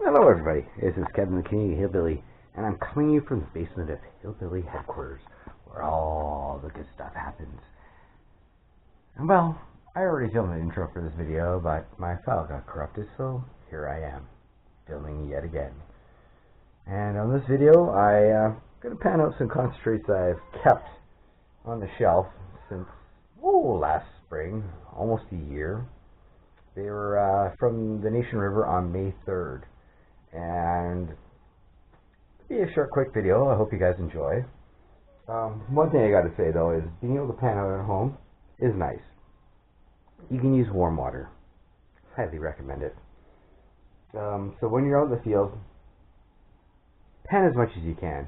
Hello everybody, this is Kevin the Canadian Hillbilly, and I'm coming to you from the basement of Hillbilly headquarters, where all the good stuff happens. And well, I already filmed an intro for this video, but my file got corrupted, so here I am, filming yet again. And on this video, I'm going to pan out some concentrates I've kept on the shelf since, last spring, almost a year. They were from the Nation River on May 3rd. And it'll be a short, quick video. I hope you guys enjoy. One thing I got to say though is being able to pan out at home is nice. You can use warm water. Highly recommend it. So when you're out in the field, pan as much as you can.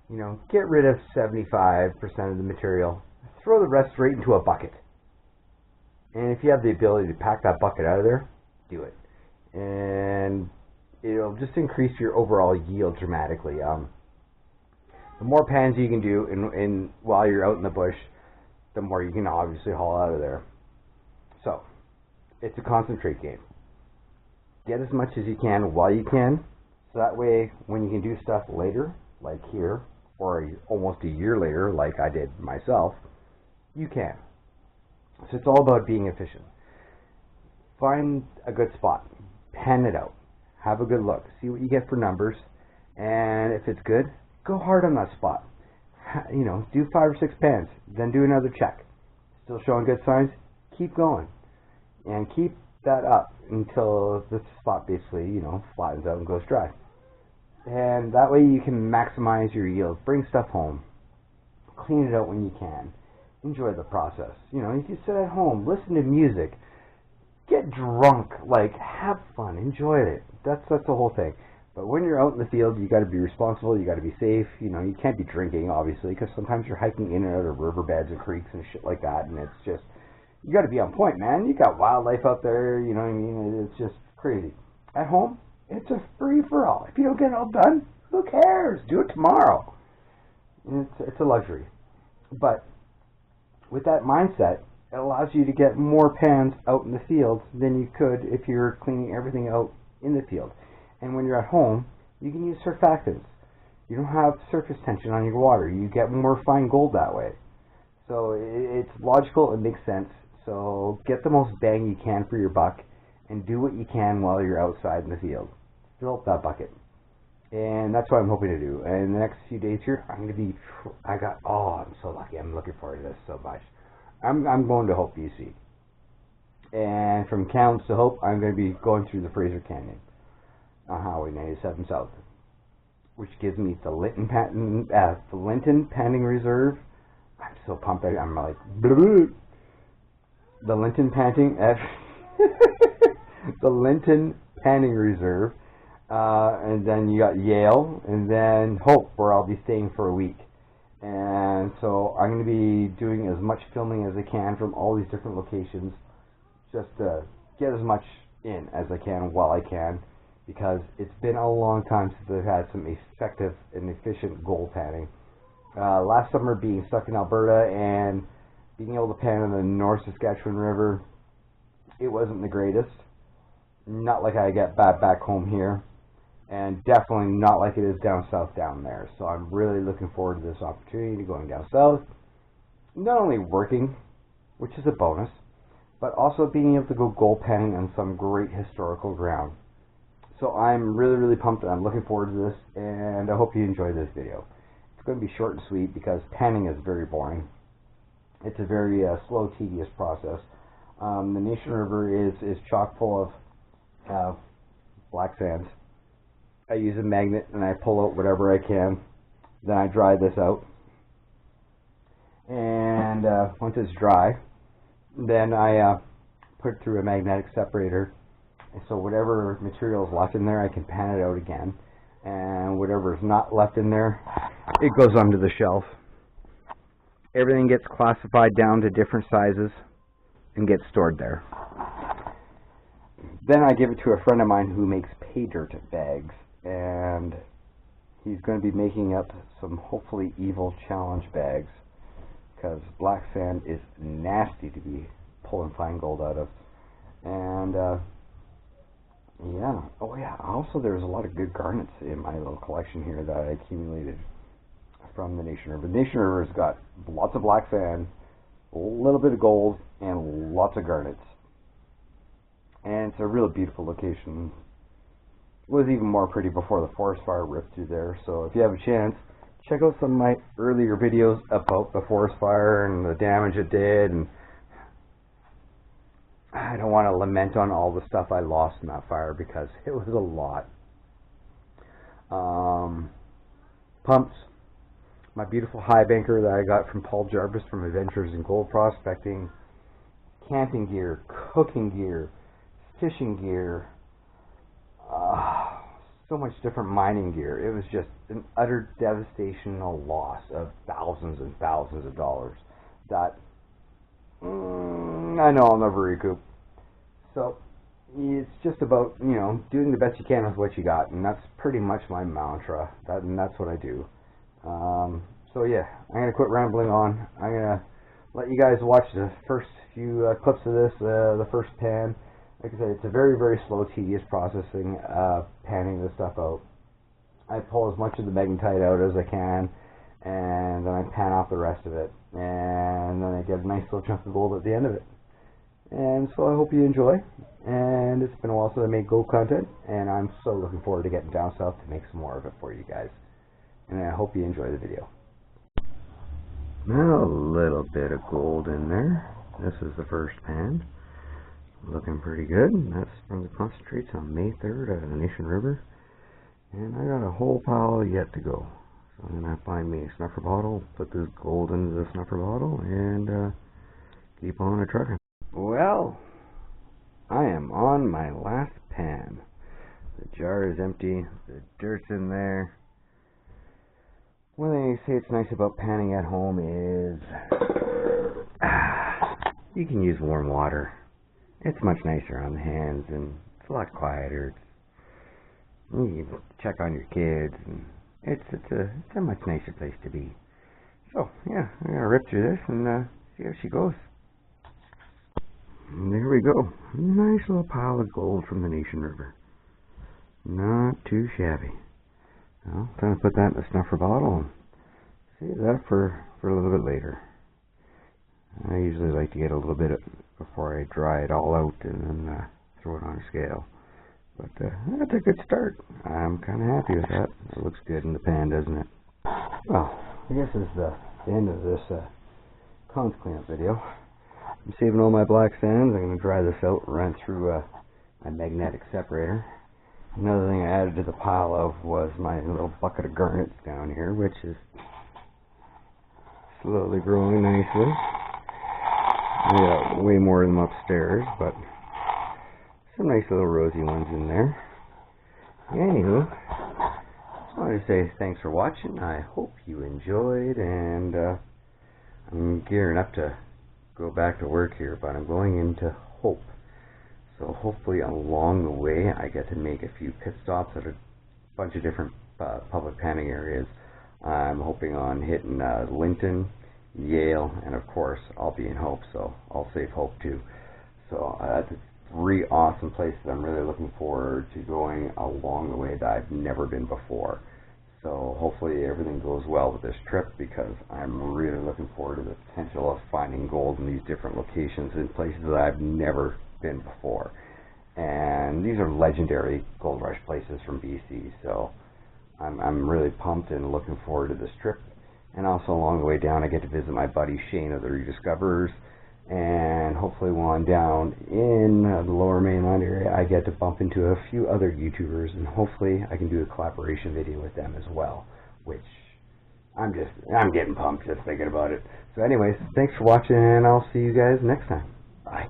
You know, get rid of 75% of the material. Throw the rest right into a bucket. And if you have the ability to pack that bucket out of there, do it. And it'll just increase your overall yield dramatically. The more pans you can do in while you're out in the bush, the more you can obviously haul out of there. So, it's a concentrate game. Get as much as you can while you can, so that way when you can do stuff later, like here, or almost a year later, like I did myself, you can. So it's all about being efficient. Find a good spot, pan it out. Have a good look. See what you get for numbers. And if it's good, go hard on that spot. You know, do 5 or 6 pans. Then do another check. Still showing good signs? Keep going. And keep that up until the spot basically, flattens out and goes dry. And that way you can maximize your yield. Bring stuff home. Clean it out when you can. Enjoy the process. You can sit at home, listen to music. Get drunk, have fun, enjoy it. That's the whole thing. But when you're out in the field, you got to be responsible. You got to be safe. You can't be drinking, obviously, because sometimes you're hiking in and out of riverbeds and creeks and shit like that, and it's just you got to be on point, man. You got wildlife out there. You know what I mean? It's just crazy. At home, it's a free for all. If you don't get it all done, who cares? Do it tomorrow. It's a luxury. But with that mindset, it allows you to get more pans out in the field than you could if you're cleaning everything out in the field. And when you're at home, you can use surfactants. You don't have surface tension on your water. You get more fine gold that way. So it's logical, it makes sense. So get the most bang you can for your buck and do what you can while you're outside in the field. Fill up that bucket. And that's what I'm hoping to do. And in the next few days here, I'm so lucky. I'm looking forward to this so much. I'm going to Hope, BC. And from Kamloops to Hope, I'm going to be going through the Fraser Canyon on Highway 97 South, which gives me the Linton Panning Reserve. I'm so pumped. I'm like, the Linton Panting, the Linton Panning Reserve, and then you got Yale, and then Hope, where I'll be staying for a week. And so I'm going to be doing as much filming as I can from all these different locations, just to get as much in as I can while I can, because it's been a long time since I've had some effective and efficient gold panning. Last summer being stuck in Alberta and being able to pan in the North Saskatchewan River, it wasn't the greatest. Not like I get back home here. And definitely not like it is down south down there. So I'm really looking forward to this opportunity to going down south. Not only working, which is a bonus, but also being able to go gold panning on some great historical ground. So I'm really, really pumped. I'm looking forward to this, and I hope you enjoy this video. It's going to be short and sweet because panning is very boring. It's a very slow, tedious process. The Nation River is chock full of black sands. I use a magnet and I pull out whatever I can. Then I dry this out. And once it's dry, then I put it through a magnetic separator. And so whatever material is left in there, I can pan it out again. And whatever is not left in there, it goes onto the shelf. Everything gets classified down to different sizes and gets stored there. Then I give it to a friend of mine who makes pay dirt bags. And he's going to be making up some hopefully evil challenge bags, because black sand is nasty to be pulling fine gold out of. And Yeah. Oh yeah. Also, there's a lot of good garnets in my little collection here that I accumulated from the Nation River. The Nation River's got lots of black sand, a little bit of gold, and lots of garnets. And it's a real beautiful location. It was even more pretty before the forest fire ripped through there. So if you have a chance, check out some of my earlier videos about the forest fire and the damage it did. And I don't want to lament on all the stuff I lost in that fire because it was a lot. Pumps. My beautiful high banker that I got from Paul Jarvis from Adventures in Gold Prospecting. Camping gear, cooking gear, fishing gear, so much different mining gear. It was just an utter devastational loss of thousands and thousands of dollars that I know I'll never recoup. So it's just about, doing the best you can with what you got, and that's pretty much my mantra. And that's what I do. So yeah, I'm gonna quit rambling on. I'm gonna let you guys watch the first few clips of this, the first pan. Like I said, it's a very, very slow, tedious processing, panning this stuff out. I pull as much of the magnetite out as I can, and then I pan off the rest of it, and then I get a nice little chunk of gold at the end of it. And so I hope you enjoy, and it's been a while since I made gold content, and I'm so looking forward to getting down south to make some more of it for you guys. And I hope you enjoy the video. Now a little bit of gold in there. This is the first pan. Looking pretty good. That's from the concentrates on May 3rd out of the Nation River. And I got a whole pile yet to go. So I'm going to find me a snuffer bottle, put this gold into the snuffer bottle, and keep on a trucking. Well, I am on my last pan. The jar is empty. The dirt's in there. One thing I say it's nice about panning at home is you can use warm water. It's much nicer on the hands, and it's a lot quieter. You can check on your kids, and it's a much nicer place to be. So yeah, I'm gonna rip through this and see how she goes. And there we go, nice little pile of gold from the Nation River. Not too shabby. Well, time to put that in a snuffer bottle and save that for a little bit later. I usually like to get a little bit before I dry it all out and then throw it on a scale. But that's a good start. I'm kind of happy with that. It looks good in the pan, doesn't it? Well, I guess this is the end of this cons cleanup video. I'm saving all my black sands. I'm going to dry this out and run through my magnetic separator. Another thing I added to the pile of was my little bucket of garnets down here, which is slowly growing nicely. I got way more of them upstairs, but some nice little rosy ones in there. Anywho, just wanted to say thanks for watching. I hope you enjoyed, and I'm gearing up to go back to work here, but I'm going into Hope. So hopefully along the way I get to make a few pit stops at a bunch of different public panning areas. I'm hoping on hitting Linton, Yale, and of course I'll be in Hope, so I'll save Hope too. So that's 3 awesome places I'm really looking forward to going along the way that I've never been before. So hopefully everything goes well with this trip, because I'm really looking forward to the potential of finding gold in these different locations in places that I've never been before. And these are legendary gold rush places from BC, so I'm really pumped and looking forward to this trip. And also along the way down I get to visit my buddy Shane of the Rediscoverers, and hopefully while I'm down in the lower mainland area I get to bump into a few other YouTubers, and hopefully I can do a collaboration video with them as well, which I'm getting pumped just thinking about it. So anyways, thanks for watching, and I'll see you guys next time. Bye.